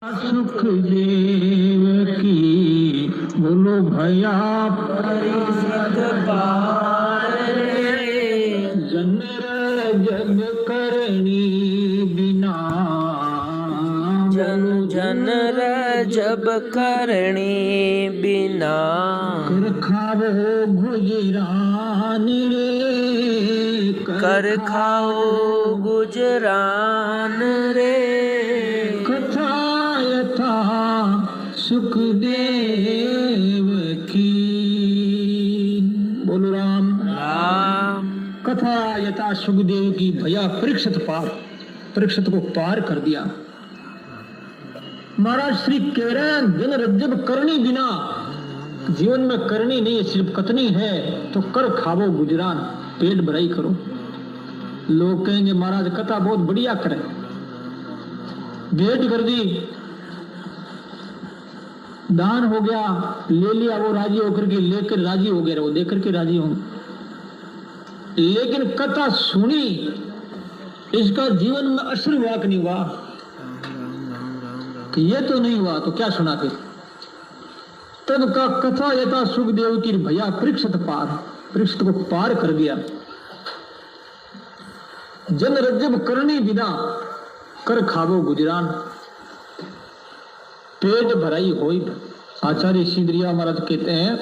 सुखदेव की बोलो भैया परिषद पार रे जनर जब करनी बिना जनर जब करनी बिना कर खाओ गुजरान रे कर खाओ गुजरान रे कथा यथा सुखदेव की बोलो राम राम। कथा यथा सुखदेव की भैया परीक्षित को पार कर दिया। महाराज श्री कह रहे हैं दिन रज्जब करनी बिना, जीवन में करनी नहीं सिर्फ कथनी है तो कर खावो गुजरान, पेट भराई करो। लोग कहेंगे महाराज कथा बहुत बढ़िया करे, भेंट कर दी, दान हो गया, ले लिया, वो राजी होकर के लेकर राजी हो गए, वो देकर के राजी हो, लेकिन कथा सुनी, इसका जीवन में असर हुआ कि नहीं हुआ? कि ये तो नहीं हुआ तो क्या सुना फिर? तब का कथा यथा सुखदेव की भैया परीक्षित को पार कर दिया। जन रज्जब करनी बिना कर खावो गुजरान, पेट भराई होई। आचार्य सिंदरिया महाराज कहते हैं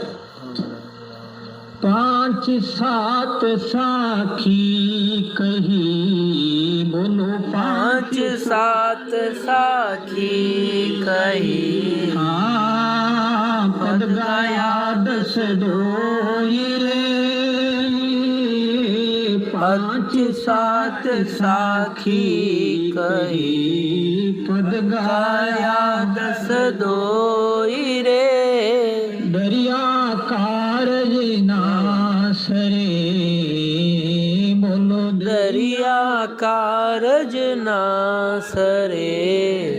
5-7 साखी कही, बोलो 5-7 साखी कही, हाँ पद गाया 10 दोई रे। 5-7 साखी कही, पद गाया 10 दोई रे। दरिया कारज नास रे, बोलो दरिया कारज नास रे।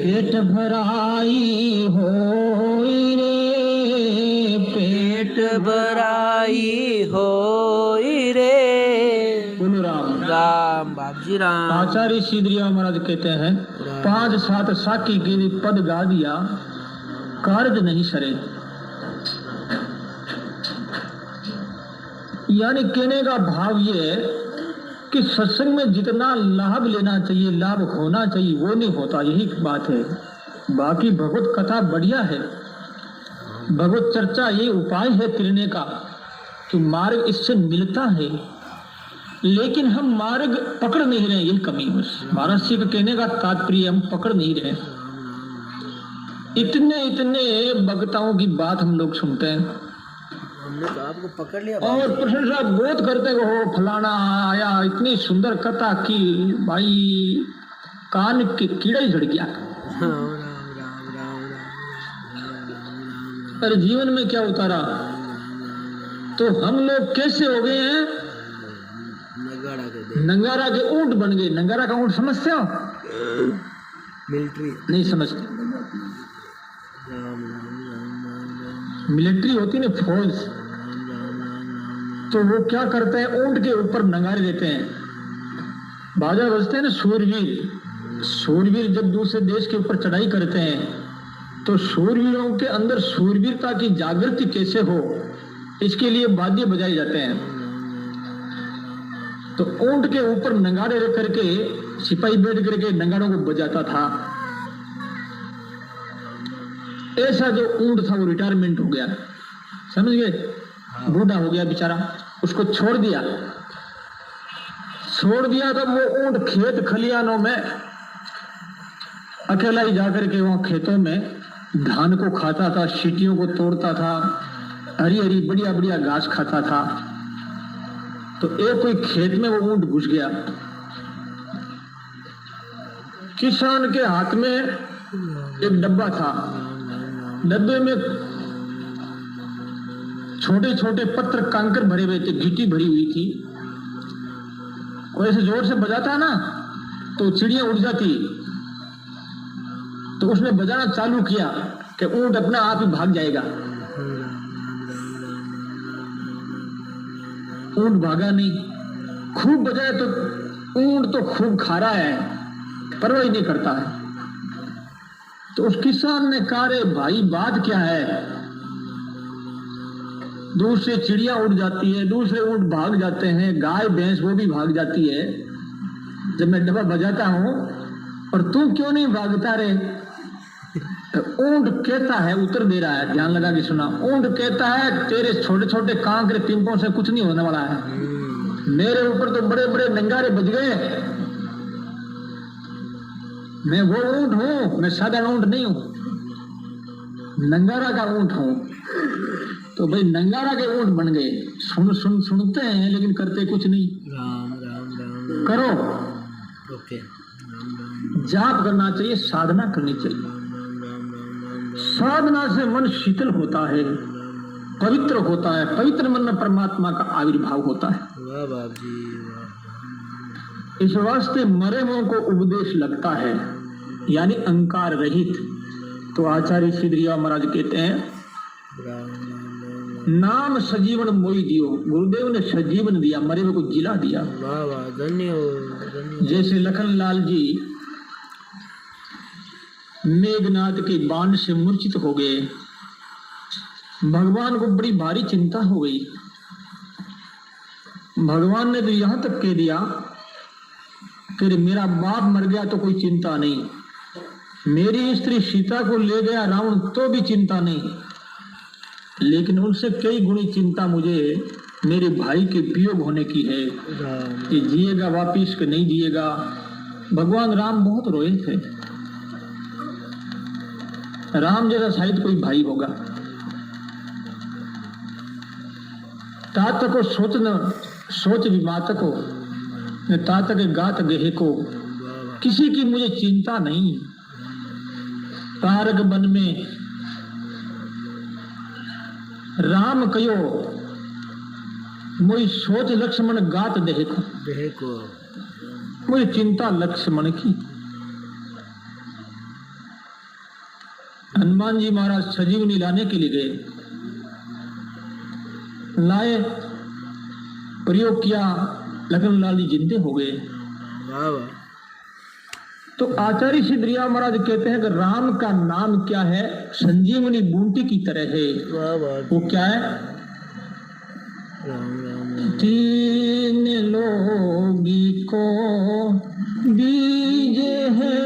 पेट भराई होई रे, पेट भराई होई रे। बोलो राम राम बाबजी राम। आचार्य सिंदरिया महाराज कहते हैं 5-7 साखी के लिए पद गा दिया, कार्य नहीं सरे। यानी कहने का भाव ये है कि सत्संग में जितना लाभ लेना चाहिए, लाभ होना चाहिए, वो नहीं होता, यही बात है। बाकी भगवत कथा बढ़िया है, भगवत चर्चा ये उपाय है फिरने का कि मार्ग इससे मिलता है, लेकिन हम मार्ग पकड़ नहीं रहे, यही कमी है। महाराज जी के कहने का तात्पर्य हम पकड़ नहीं रहे। इतने वक्ताओं की बात हम लोग सुनते हैं, हमने तो आपको पकड़ लिया और प्रशंसा बहुत करते हो, फलाना आया, इतनी सुंदर कथा की, भाई कान के कीड़ा ही झड़ गया। अरे जीवन में क्या उतारा? तो हम लोग कैसे हो गए हैं? नंगारा के ऊंट बन गए। नंगारा का ऊंट समझते हो? मिलिट्री नहीं समझते। मिलिट्री होती ना फौज, तो वो क्या करते हैं, ऊंट के ऊपर नंगारे देते हैं, बाजा बजते हैं ना। शूरवीर जब दूसरे देश के ऊपर चढ़ाई करते हैं तो शूरवीरों के अंदर शूरवीरता की जागृति कैसे हो, इसके लिए वाद्य बजाए जाते हैं। तो ऊंट के ऊपर नंगारे रख करके सिपाही बैठ करके नंगारों को बजाता था। ऐसा जो ऊंट था वो रिटायरमेंट हो गया, समझ गए? बूढ़ा हो गया बेचारा, उसको छोड़ दिया। तो वो ऊंट खेत खलियानों में अकेला ही जाकर के वहां खेतों में धान को खाता था, सीटियों को तोड़ता था, हरी हरी बढ़िया बढ़िया घास खाता था। तो एक कोई खेत में वो ऊंट घुस गया। किसान के हाथ में एक डब्बा था, डब्बे में छोटे छोटे पत्थर कंकर भरे हुए थे, गिट्टी भरी हुई थी। कोई ऐसे जोर से बजाता ना तो चिड़िया उड़ जाती। तो उसने बजाना चालू किया कि ऊंट अपना आप ही भाग जाएगा। ऊंट भागा नहीं, खूब बजाया तो ऊंट तो खूब खा रहा है, परवाह नहीं करता है। तो उस किसान ने कहा, रे भाई बात क्या है? दूर से चिड़िया उड़ जाती है, दूसरे ऊंट भाग जाते हैं, गाय भैंस वो भी भाग जाती है जब मैं डब्बा बजाता हूं, और तू क्यों नहीं भागता रे? तो ऊंट कहता है, उत्तर दे रहा है, ध्यान लगा के सुना। ऊंट कहता है, तेरे छोटे छोटे कांकरे पिंपों से कुछ नहीं होने वाला है, मेरे ऊपर तो बड़े बड़े नंगारे बज गए। मैं वो ऊंट हूं, मैं साधारण ऊंट नहीं हूं, नंगारा का ऊंट हूं। तो भाई नंगारा के ऊंट बन गए, सुनते हैं लेकिन करते कुछ नहीं। राम राम राम करो, ओके। जाप करना चाहिए, साधना करनी चाहिए। साधना से मन शीतल होता है, पवित्र होता है, पवित्र मन में परमात्मा का आविर्भाव होता है। वाह बाप जी वाह। इस वास्ते मरे मुंह को उपदेश लगता है, यानी अहंकार रहित। तो आचार्य सिद्धरिया महाराज कहते हैं, राम राम नाम सजीवन मोई दियो। गुरुदेव ने सजीवन दिया, मरे हुए को जिला दिया। वाह वाह, धन्य हो धन्य हो। जैसे लखनलाल जी मेघनाथ के बाण से मूर्छित हो गए, भगवान को बड़ी भारी चिंता हो गई। भगवान ने तो यहां तक कह दिया कि मेरा बाप मर गया तो कोई चिंता नहीं, मेरी स्त्री सीता को ले गया रावण तो भी चिंता नहीं, लेकिन उनसे कई गुणी चिंता मुझे मेरे भाई के वियोग होने की है कि जिएगा वापिस कि नहीं जिएगा। भगवान राम बहुत रोए थे। राम जैसा शायद कोई भाई होगा। तात को सोच विमात को, तात के गात गेहे को, किसी की मुझे चिंता नहीं। तारक वन में राम कयो, मुझे सोच लक्ष्मण गात देह को, मुझे चिंता लक्ष्मण की। हनुमान जी महाराज सजीवनी लाने के लिए गए, लाए, प्रयोग किया, लखनलाल जी जिंदे हो गए। तो आचार्य सिद्धरिया महाराज कहते हैं कि राम का नाम क्या है? संजीवनी बूंटी की तरह है। वो क्या है? तीन लोगी को बीज है,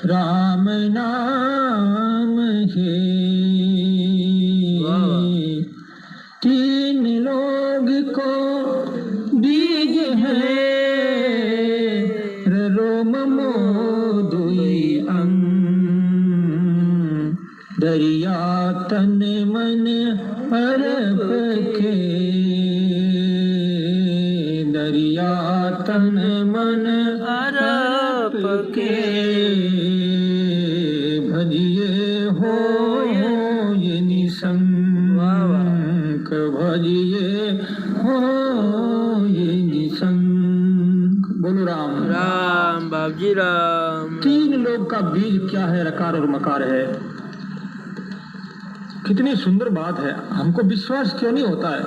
राम नाम है। तीन लोग को बीज है, रोम मोदुई अंग, दरिया तन मन अरब के, दरिया तन मन अरब के, भजिए हो ये निसंग, भजिए हो ये निसंग। बोलो राम राम बाबजी राम। तीन लोग का बीज क्या है? रकार और मकार है। कितनी सुंदर बात है, हमको विश्वास क्यों नहीं होता है?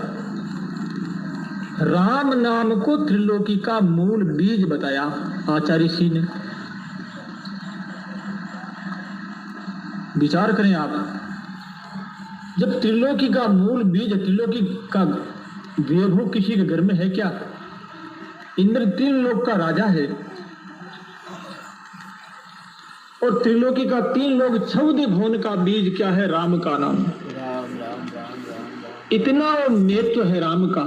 राम नाम को त्रिलोकी का मूल बीज बताया आचार्य श्री ने। विचार करें आप, जब त्रिलोकी का मूल बीज, त्रिलोकी का वैभव किसी के घर में है क्या? इंद्र तीन लोक का राजा है, और त्रिलोकी का तीन लोग चौदह भुवन का बीज क्या है? राम का नाम। राम राम राम राम। इतना महत्व है राम का,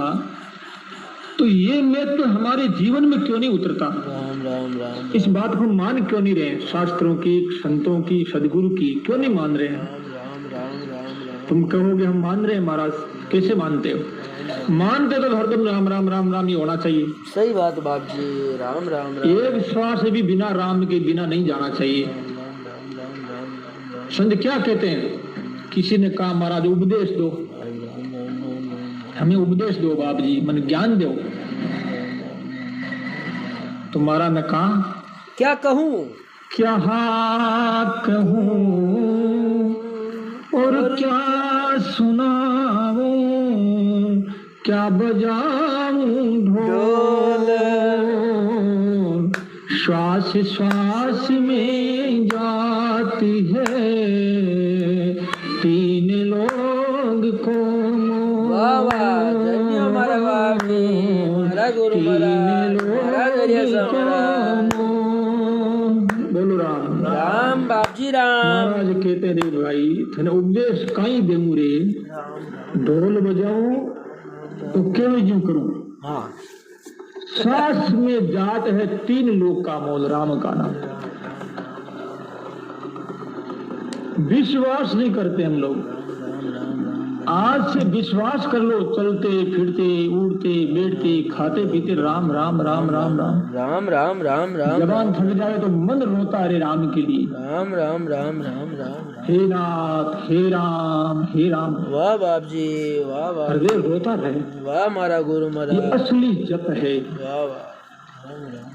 तो ये महत्व हमारे जीवन में क्यों नहीं उतरता? राम राम राम। इस बात को मान क्यों नहीं रहे? शास्त्रों की, संतों की, सदगुरु की क्यों नहीं मान रहे हैं? राम राम राम राम। तुम कहोगे हम मान रहे हैं महाराज, कैसे मानते हो? मानते तो हरदम राम राम राम राम ही होना चाहिए। सही बात बाप जी, राम राम राम। एक श्वास भी बिना राम के बिना नहीं जाना चाहिए। संत क्या कहते हैं? किसी ने कहा महाराज उपदेश दो, हमें उपदेश दो बाप जी, मन ज्ञान दो। तो महाराज ने कहा क्या कहूँ, क्या कहूँ और क्या सुनाऊं, क्या बजाऊं ढोल, श्वास श्वास में जाती है तीन लोग को वाह वाह, धन्य हमारा बाप जी, हमारा गुरु महाराज, हमारा दरिया समाराज। बोलो राम राम बाप जी राम। महाराज कहते रे भाई थने उपदेश कहीं देऊं रे, ढोल बजाऊं तो क्यों यूं करूं। हाँ, श्वास में जात है तीन लोक का मोल, राम का नाम। विश्वास नहीं करते हम लोग। आज से विश्वास कर लो, चलते फिरते उड़ते बैठते खाते पीते राम राम राम राम राम राम राम राम राम। जबान थक जाए तो मन रोता है राम के लिए। राम राम राम राम राम। हे नाथ हे राम हे राम। वाह बाप जी, वाह वाह, हृदय रोता रहे। वाह हमारा गुरु ये महाराज। असली जप है। वाह वाह, राम राम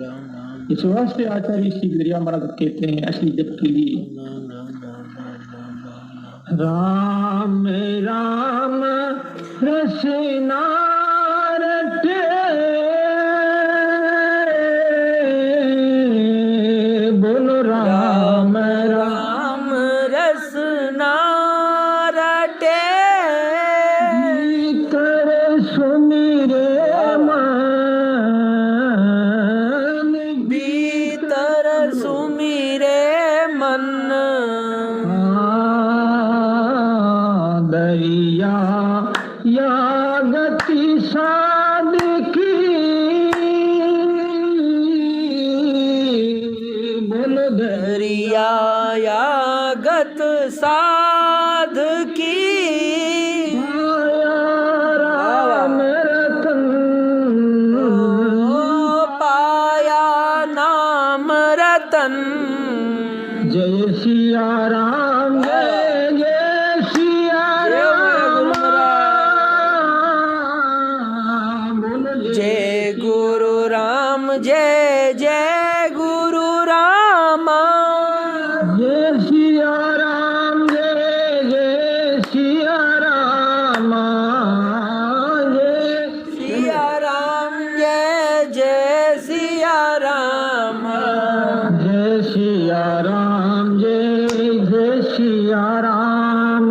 राम राम राम। इस वास्ते आचार्य श्री दरिया महाराज कहते हैं असली जप के लिए राम राम राम राम राम राम। राम राम रसना रटे बोलो राम राम रसना रटे भीतर सुमिरे मन भीतर सुमिरे मन। दरिया या गति साधकी बोलो दरिया या गत साध की राम रतन पाया नाम रतन। जय सिया राम जय जय सिया राम बोलो जय गुरु राम, जय जय गुरु राम। जय सिया राम जय जय सिया राम जय सिया राम, जय जय सिया राम। जय सिया राम जय जय सिया राम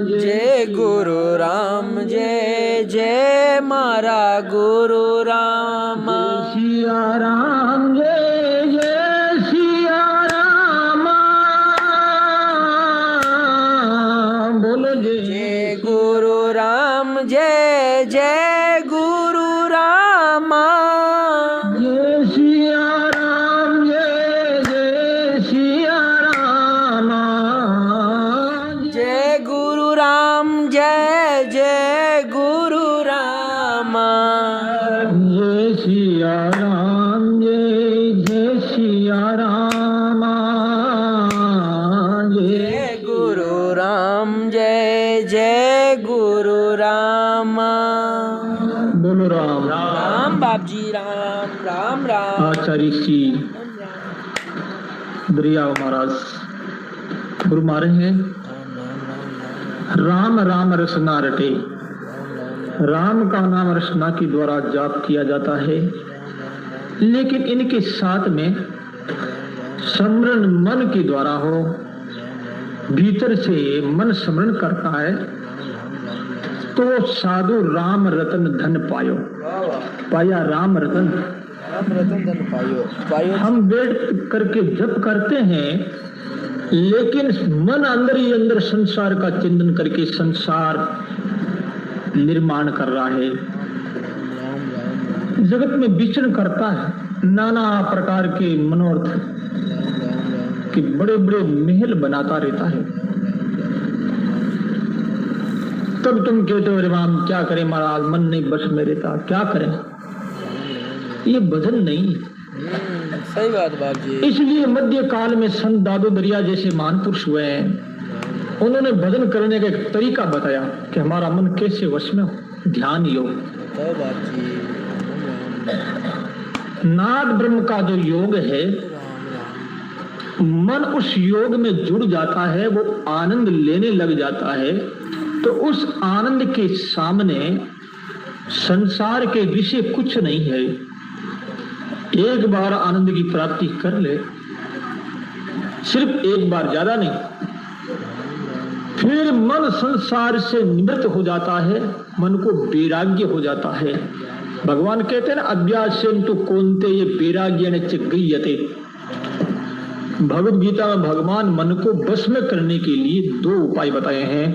जय गुरु राम, जय जय मारा गुरु राम। सिया राम जय जय सिया राम बोलो जय गुरु राम, जय जय गुरु राम। जय सिया राम जय जय सिया राम जय गुरु राम, जय जय गुरु राम। जय सिया राम जय जय सिया राम जय गुरु राम, जय जय गुरु राम। बोलो राम राम बाप जी राम, राम राम। आचार्य श्री दरिया महाराज फुरमा रहे हैं राम राम रसना रटे। राम का नाम रसना के द्वारा जाप किया जाता है, लेकिन इनके साथ में स्मरण मन के द्वारा हो। भीतर से मन स्मरण करता है तो साधु राम रतन धन पायो। पाया राम रतन। राम रतन धन पायो पायो। हम बैठ करके जप करते हैं, लेकिन मन अंदर ही अंदर संसार का चिंतन करके संसार निर्माण कर रहा है, जगत में विचरण करता है, नाना प्रकार के मनोरथ के बड़े बड़े महल बनाता रहता है। तब तुम कहते हो राम क्या करें महाराज, मन नहीं बस में रहता, क्या करें। ये भजन नहीं। सही बात बाप जी। इसलिए मध्य काल में संत दादू दरिया जैसे महान पुरुष हुए हैं, उन्होंने भजन करने का एक तरीका बताया कि हमारा मन कैसे वश में हो। ध्यान योग। तो बाप जी नाद ब्रह्म का जो योग है, मन उस योग में जुड़ जाता है, वो आनंद लेने लग जाता है, तो उस आनंद के सामने संसार के विषय कुछ नहीं है। एक बार आनंद की प्राप्ति कर ले, सिर्फ एक बार, ज्यादा नहीं, फिर मन संसार से निवृत्त हो जाता है, मन को वैराग्य हो जाता है। भगवान कहते हैं ना, अभ्यासेन तु कौन्तेय वैराग्येन च गृह्यते। भगवद गीता में भगवान मन को बस में करने के लिए 2 उपाय बताए हैं,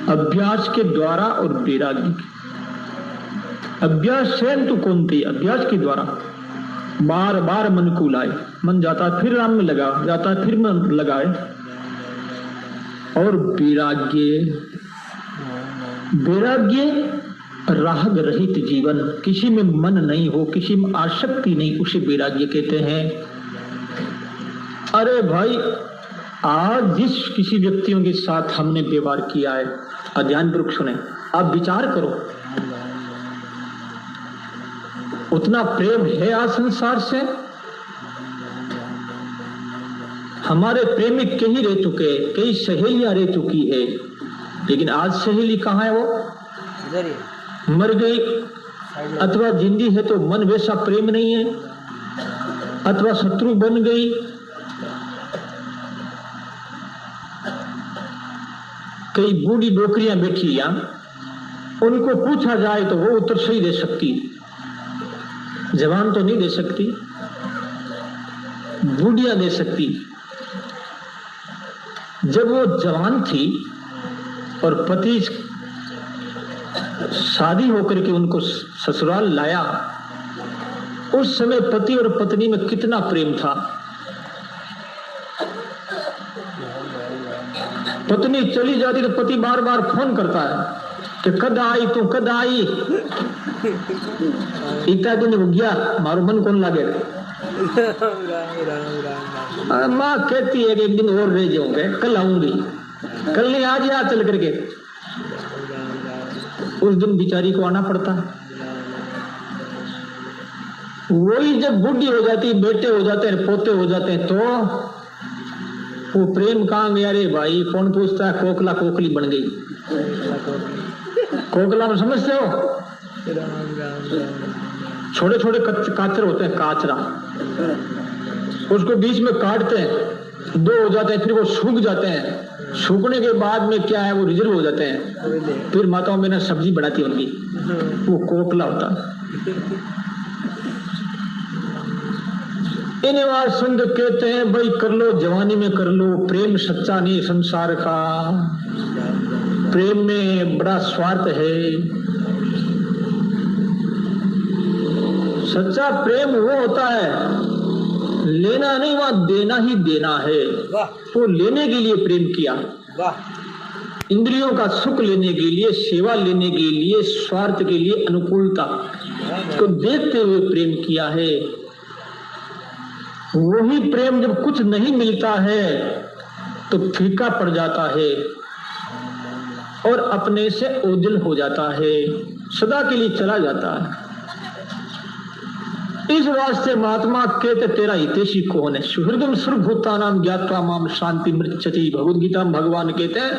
अभ्यास के द्वारा और वैराग्य। अभ्यासेन तु कौन्तेय, अभ्यास के द्वारा बार बार मन को लाए, मन जाता है फिर राम में लगा, जाता है फिर मन लगाए। और वैराग्य, वैराग्य राग रहित जीवन, किसी में मन नहीं हो, किसी में आसक्ति नहीं, उसे वैराग्य कहते हैं। अरे भाई, आज जिस किसी व्यक्तियों के साथ हमने व्यवहार किया है, ध्यानपूर्वक सुने, आप विचार करो, उतना प्रेम है आज संसार से? हमारे प्रेमी कहीं रह चुके, कई सहेलियां रह चुकी है, लेकिन आज सहेली कहाँ है? वो मर गई, अथवा जिंदी है तो मन वैसा प्रेम नहीं है, अथवा शत्रु बन गई। कई बूढ़ी डोकरियां बैठी यहां, उनको पूछा जाए तो वो उत्तर सही दे सकती, जवान तो नहीं दे सकती, बूढ़िया दे सकती। जब वो जवान थी और पति शादी होकर के उनको ससुराल लाया, उस समय पति और पत्नी में कितना प्रेम था। पत्नी चली जाती तो पति बार बार फोन करता है कि कद आई तू, कद आई। इतना दिन हो गया, मारो मन कौन लागे। माँ कहती है कि एक दिन और रह जाऊंगे, कल आऊंगी, कल नहीं आज यहाँ चल करके। उस दिन बिचारी को आना पड़ता है। वही जब बुढ़ी हो जाती, बेटे हो जाते हैं, पोते हो जाते हैं, तो वो प्रेम कहाँ गया रे भाई? कौन पूछता है? कोकला कोकली बन गई। कोकला में समझते हो, छोटे छोटे काचर होते हैं, काचरा, उसको बीच में काटते हैं, 2 हो जाते हैं, फिर वो सूख जाते हैं। सूखने के बाद में क्या है, वो रिजर्व हो जाते हैं, फिर माताओं में ना सब्जी बनाती है उनकी, वो कोकला होता है। इन्हें बात संग कहते हैं, भाई कर लो, जवानी में कर लो, प्रेम सच्चा नहीं संसार का, प्रेम में बड़ा स्वार्थ है। सच्चा प्रेम वो होता है, लेना नहीं, वहां देना ही देना है। वो लेने के लिए प्रेम किया, इंद्रियों का सुख लेने के लिए, सेवा लेने के लिए, स्वार्थ के लिए, अनुकूलता को देखते हुए प्रेम किया है। वही प्रेम जब कुछ नहीं मिलता है तो फीका पड़ जाता है और अपने से ओझल हो जाता है, सदा के लिए चला जाता है। इस वास्ते महात्मा कहते, तेरा हितैषी कौन है? सुहृदम सर्वभूतानां ज्ञात्वा माम शांति मृच्छति। भगवद गीता में भगवान कहते हैं,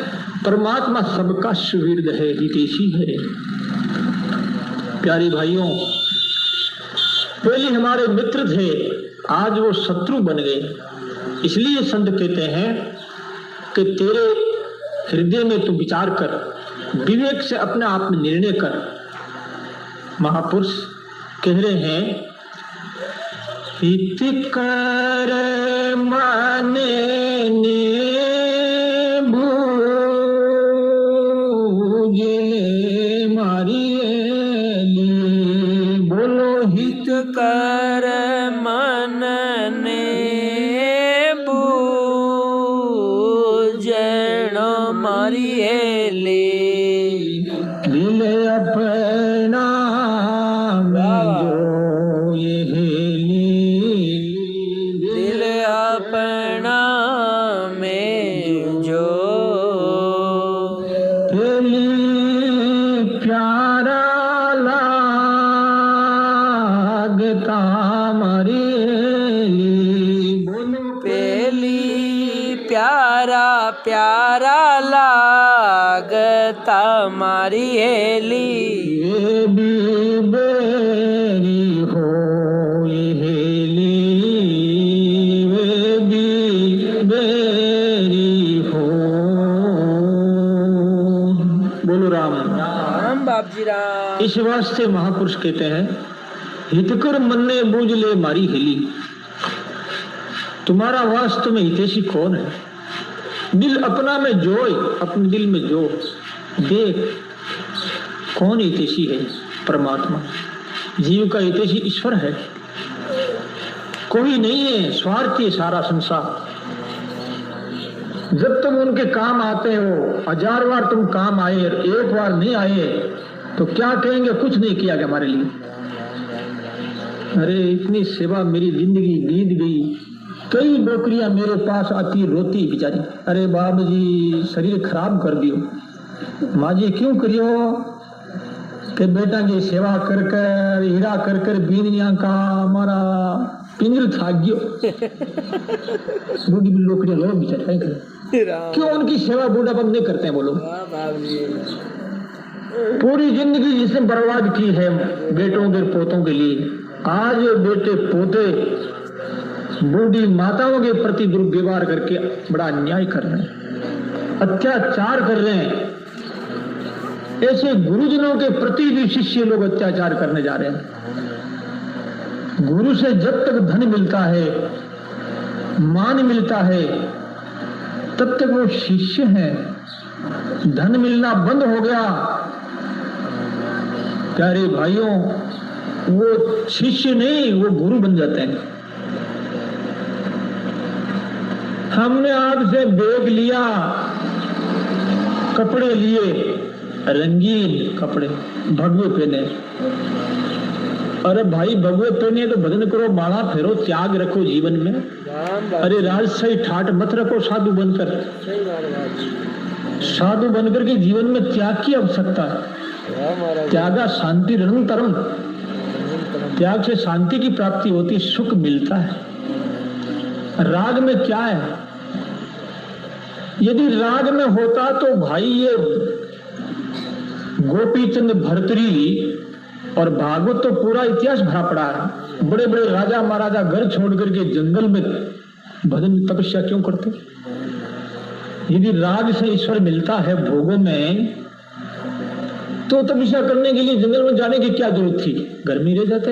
परमात्मा सबका सुहृद है, हितैषी है। प्यारे भाइयों, पहले हमारे मित्र थे, आज वो शत्रु बन गए। इसलिए संत कहते हैं कि तेरे हृदय में तू विचार कर, विवेक से अपने आप में निर्णय कर। महापुरुष कह रहे हैं, हित कर माने बूझे मारी ले। बोलो, हित कर मन ने बूझणो मारी ले। दिल अपना जो ये दिल अपना में जो प्यारा लागता हमारे लिए। बोलो, पहली प्यारा प्यारा लागता मारी हेली। ये भी बेरी हो हेली बेरी हो। बोलो राम राम बाप जी राम। इस वास्ते महापुरुष कहते हैं हितकर मन्ने बूझ ले मारी हेली। तुम्हारा वास्तव में हितैषी कौन है? दिल अपना में जोए, अपने दिल में जो देख कौन हितैषी है? परमात्मा। जीव का हितैषी ईश्वर है, कोई नहीं है। स्वार्थी सारा संसार। जब तुम उनके काम आते हो, 1000 बार तुम काम आए, एक बार नहीं आए तो क्या कहेंगे? कुछ नहीं किया क्या हमारे लिए? अरे इतनी सेवा मेरी जिंदगी बीत गई। कई नौकरियां मेरे पास आती रोती बेचारी, अरे बाबू जी शरीर खराब कर दियो। माँ जी क्यों करियो? कि बेटा की सेवा कर कर हीरा कर कर बीनिया का हमारा पिंजर थाक गयो। बूढ़ी नौकरियां लो बेचारे, क्यों उनकी सेवा बूढ़ापन नहीं करते हैं? बोलो। पूरी जिंदगी जिसने बर्बाद की है बेटों के पोतों के लिए, आज बेटे पोते बूढ़ी माताओं के प्रति दुर्व्यवहार करके बड़ा अन्याय कर रहे हैं, अत्याचार कर रहे हैं। ऐसे गुरुजनों के प्रति भी शिष्य लोग अत्याचार करने जा रहे हैं। गुरु से जब तक धन मिलता है, मान मिलता है, तब तक वो शिष्य है। धन मिलना बंद हो गया प्यारे भाइयों, वो शिष्य नहीं, वो गुरु बन जाते हैं। हमने आपसे बैग लिया, कपड़े लिए, रंगीन कपड़े, भगवे पहने। अरे भाई भगवे पहने तो भजन करो, माला फेरो, त्याग रखो जीवन में। अरे राजशाही ठाट मत रखो साधु बनकर। साधु बनकर के जीवन में त्याग की आवश्यकता है। त्यागा शांति निरंतरम। त्याग से शांति की प्राप्ति होती, सुख मिलता है। राग में क्या है? यदि राग में होता तो भाई ये गोपीचंद भर्तरी और भागवत तो पूरा इतिहास भरा पड़ा है। बड़े बड़े राजा महाराजा घर छोड़ करके जंगल में भजन तपस्या क्यों करते? यदि राग से ईश्वर मिलता है भोगों में, तो तपस्या करने के लिए जंगल में जाने की क्या जरूरत थी? घर में रह जाते।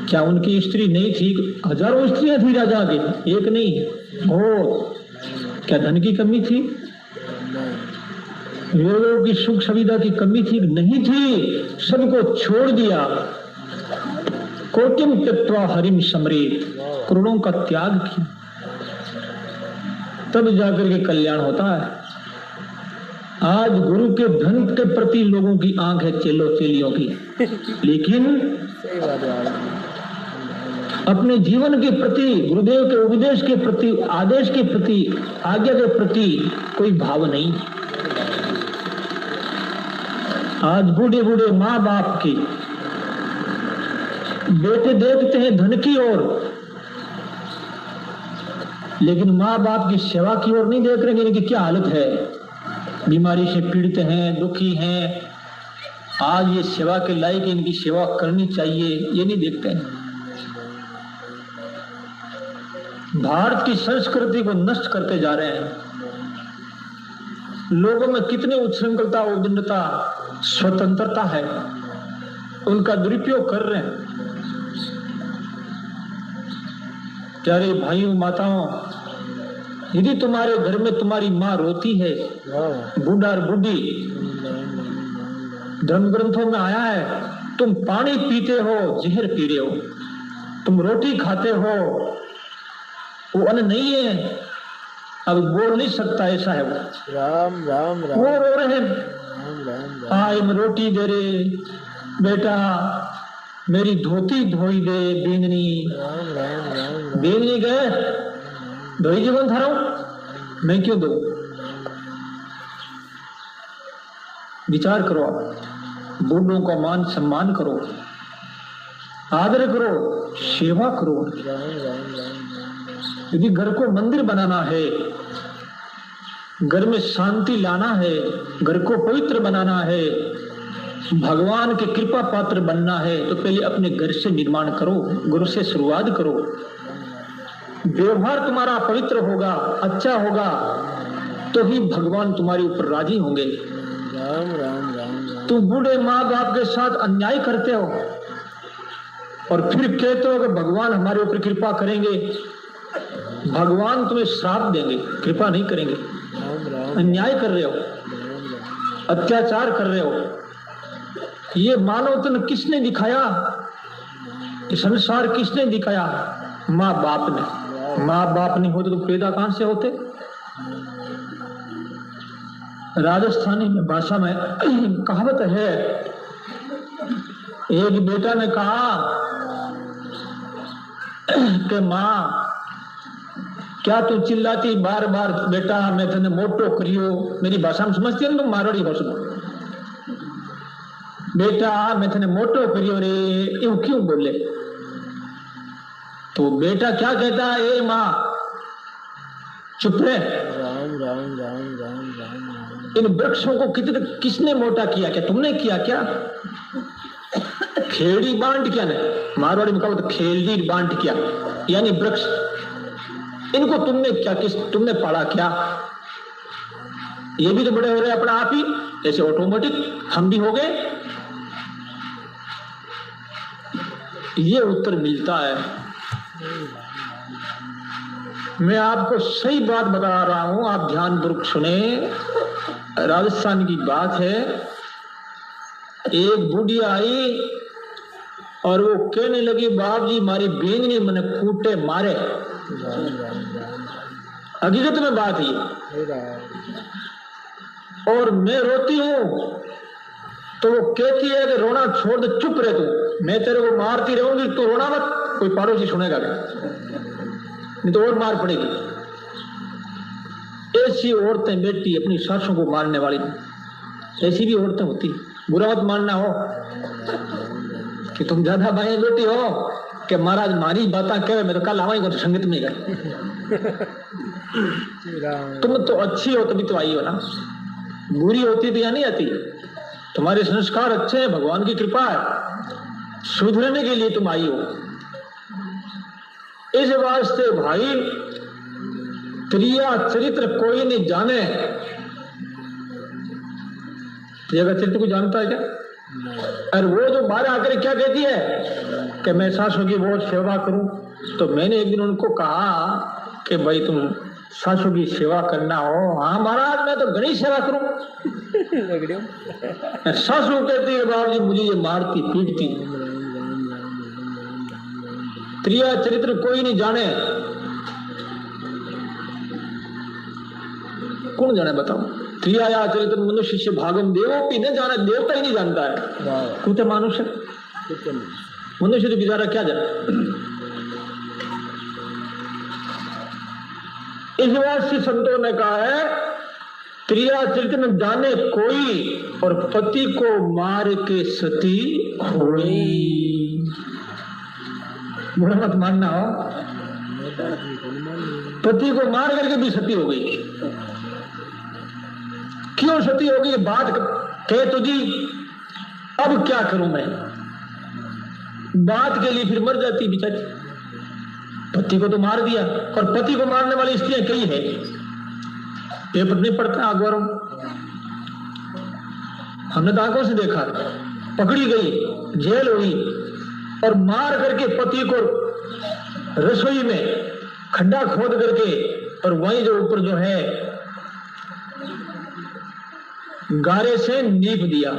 क्या उनकी स्त्री नहीं थी? हजारों स्त्रियां थी राजा के, एक नहीं। ओ क्या धन की कमी थी? लोगों की सुख सुविधा की कमी थी? नहीं थी। सबको छोड़ दिया। कोटिम त्यक्त्वा हरिम समरेत, करोड़ों का त्याग किया, तब जाकर के कल्याण होता है। आज गुरु के धन के प्रति लोगों की आंख है, चेलो चेलियों की, लेकिन अपने जीवन के प्रति, गुरुदेव के उपदेश के प्रति, आदेश के प्रति, आज्ञा के प्रति कोई भाव नहीं। आज बूढ़े बूढ़े माँ बाप के बेटे देखते हैं धन की ओर, लेकिन माँ बाप की सेवा की ओर नहीं देख रहे हैं। इनकी क्या हालत है? बीमारी से पीड़ित हैं, दुखी हैं, आज ये सेवा के लायक, इनकी सेवा करनी चाहिए, ये नहीं देखते हैं। भारत की संस्कृति को नष्ट करते जा रहे हैं। लोगों में कितनी उच्छृंखलता, उद्दंडता, स्वतंत्रता है, उनका दुरुपयोग कर रहे हैं। प्यारे भाइयों माताओं, यदि तुम्हारे घर में तुम्हारी माँ रोती है, बूढ़ा और बूढ़ी, धर्म ग्रंथों में आया है, तुम पानी पीते हो, जहर पी रहे हो। तुम रोटी खाते हो, वो अन्न नहीं है, अब बोल नहीं सकता, ऐसा है वो। राम राम राम। वो रो रहे हैं, राम राम राम। आए मैं रोटी दे रे बेटा, मेरी धोती धोई दे बींगनी। राम राम राम। बींगनी गए धोई जीवन था रहा, मैं क्यों दो? विचार करो, आप बूढ़ों का मान सम्मान करो, आदर करो, सेवा करो। राम राम राम। यदि घर को मंदिर बनाना है, घर में शांति लाना है, घर को पवित्र बनाना है, भगवान के कृपा पात्र बनना है तो पहले अपने घर से निर्माण करो, गुरु से शुरुआत करो। व्यवहार तुम्हारा पवित्र होगा, अच्छा होगा, तो ही भगवान तुम्हारे ऊपर राजी होंगे। राम राम राम। तुम बूढ़े माँ बाप के साथ अन्याय करते हो और फिर कहते हो कि भगवान हमारे ऊपर कृपा करेंगे। भगवान तुम्हें श्राप देंगे, कृपा नहीं करेंगे। अन्याय कर रहे हो, अत्याचार कर रहे हो। ये मानव तन किसने दिखाया? संसार किसने दिखाया? माँ बाप ने। माँ बाप नहीं होते तो पैदा कहां से होते? राजस्थानी में भाषा में कहावत है, एक बेटा ने कहा कि माँ क्या तू चिल्लाती बार बार, बेटा मैं तेने मोटो करियो। मेरी भाषा में समझती है ना, तुम मारवाड़ी भाषा में। बेटा मैं तेने मोटो करियो रे, यूं क्यों बोले? तो बेटा क्या कहता है, ए माँ चुप रहे। राम राम राम राम राम। इन वृक्षों को किसने मोटा किया? क्या तुमने किया क्या? खेड़ी बांट क्या ने, मारवाड़ी में कहा तो खेलडी बांट क्या, यानी वृक्ष। इनको तुमने क्या, तुमने पाला क्या? ये भी तो बड़े हो रहे अपना आप ही, ऐसे ऑटोमेटिक हम भी हो गए। ये उत्तर मिलता है। मैं आपको सही बात बता रहा हूं, आप ध्यानपूर्वक सुने। राजस्थान की बात है, एक बुढ़िया आई और वो कहने लगी, बाप जी हमारी बेन ने मैंने कूटे मारे। हकीकत में बात है। और मैं रोती हूं तो वो कहती है कि रोना छोड़ दे, चुप रहे तू, मैं तेरे को मारती रहूंगी, तो रोना मत। कोई पड़ोसी सुनेगा नहीं तो और मार पड़ेगी। ऐसी औरतें बेटी अपनी सासों को मारने वाली, ऐसी भी औरतें होती। बुरा मत मानना हो कि तुम ज्यादा भाई बेटी हो कि महाराज मारी बात कहे, मैं तो कल आवाई को संगत में गए। तुम तो अच्छी हो तभी तो आई हो ना, बुरी होती तो या नहीं आती। तुम्हारे संस्कार अच्छे हैं, भगवान की कृपा है, सुधरने के लिए तुम आई हो। इस वास्ते भाई त्रिया चरित्र कोई नहीं जाने। त्रिया का चरित्र को जानता है क्या? और वो जो बाहर आकर क्या कहती है कि मैं सासों की बहुत सेवा करूं, तो मैंने एक दिन उनको कहा कि भाई तुम सासों की सेवा करना हो। हाँ महाराज मैं तो घनी सेवा करूं। सासू कहती है, बाबू जी मुझे ये मारती पीटती। त्रिया चरित्र कोई नहीं जाने। कौन जाने बताओ? त्रिया चरित्र मनुष्य से भागम देवो भी न जाने, देवता ही नहीं जानता है। कुछ मनुष्य, मनुष्य तो बेचारा क्या जाने। इस बात से संतों ने कहा है, त्रिया चरित्र में जाने कोई और पति को मार के सती होई। बुरा मत मानना हो, पति को मार करके भी सती हो गई। क्यों सती हो गई? बात कहे तो जी, अब क्या करूं मैं? बात के लिए फिर मर जाती बेचारी। पति को तो मार दिया, और पति को मारने वाली स्त्रियां कई है, पेपर नहीं पढ़ता अखबारों। हमने तो आंखों से देखा, पकड़ी गई, जेल हुई और मार करके पति को रसोई में खड्डा खोद करके और वहीं जो ऊपर जो है गारे से नीप दिया।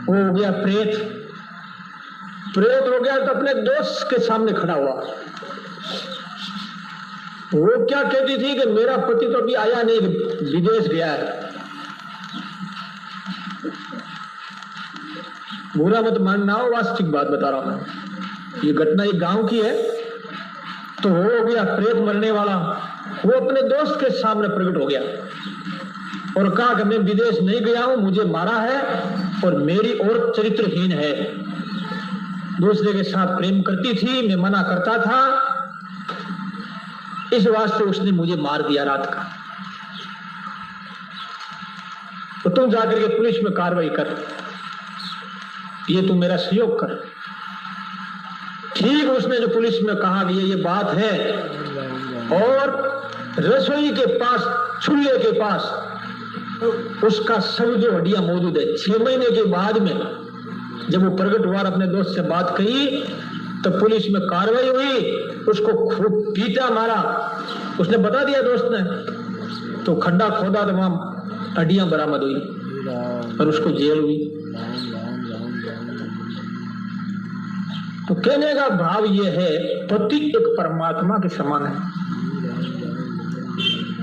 वो हो गया प्रेत। प्रेत हो गया तो अपने दोस्त के सामने खड़ा हुआ। वो क्या कहती थी कि मेरा पति तो अभी आया नहीं, विदेश गया है। बुरा मत मानना हो, वास्तविक बात बता रहा हूं। ये घटना एक गांव की है। तो हो गया प्रेत मरने वाला, वो अपने दोस्त के सामने प्रकट हो गया और कहा कि मैं विदेश नहीं गया हूं, मुझे मारा है और मेरी औरत चरित्रहीन है, दूसरे के साथ प्रेम करती थी, मैं मना करता था, इस वास्ते उसने मुझे मार दिया रात का। तो तुम जाकर के पुलिस में कार्रवाई कर, ये तू मेरा सहयोग कर। ठीक उसने जो पुलिस में कहा कि ये बात है, और रसोई के पास, चूल्हे के पास उसका सब जो हड्डियां मौजूद है। 6 महीने के बाद में जब वो प्रकट हुआ, अपने दोस्त से बात कही, तो पुलिस में कार्रवाई हुई, उसको खूब पीटा मारा। उसने बता दिया दोस्त ने, तो खड्डा खोदा तो वहां हड्डियां बरामद हुई और उसको जेल हुई। तो कहने का भाव ये है, पति एक परमात्मा के समान है।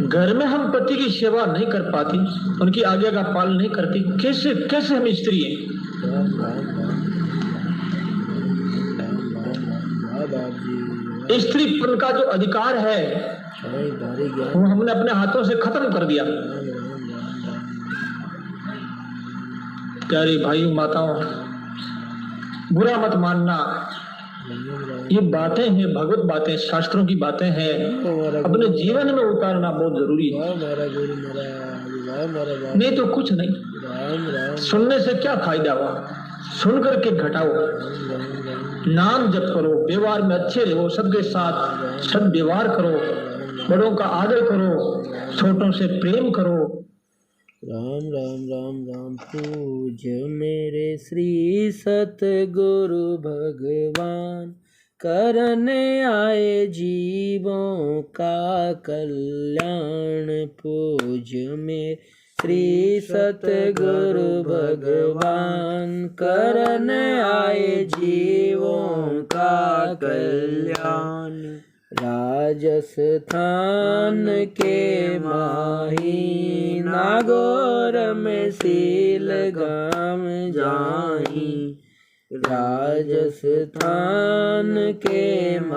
घर में हम पति की सेवा नहीं कर पाती, उनकी आज्ञा का पालन नहीं करती, कैसे कैसे हम स्त्री हैं। स्त्रीपन का जो अधिकार है वो हमने अपने हाथों से खत्म कर दिया। प्यारे भाइयों माताओं, बुरा मत मानना, ये बातें हैं, भगवत बातें, शास्त्रों की बातें हैं, अपने जीवन में उतारना बहुत जरूरी है। नहीं तो कुछ नहीं, सुनने से क्या फायदा हुआ, सुन करके घटाओ, नाम जप करो, व्यवहार में अच्छे रहो, सबके साथ सद्व्यवहार करो, बड़ों का आदर करो, छोटों से प्रेम करो। राम राम राम राम पूज्य मेरे श्री सतगुरु भगवान, करने आए जीवों का कल्याण। पूज्य मेरे श्री सतगुरु भगवान, करने आए जीवों का कल्याण। राजस्थान के माही, नागौर में सीलगाम जाई। राजस्थान के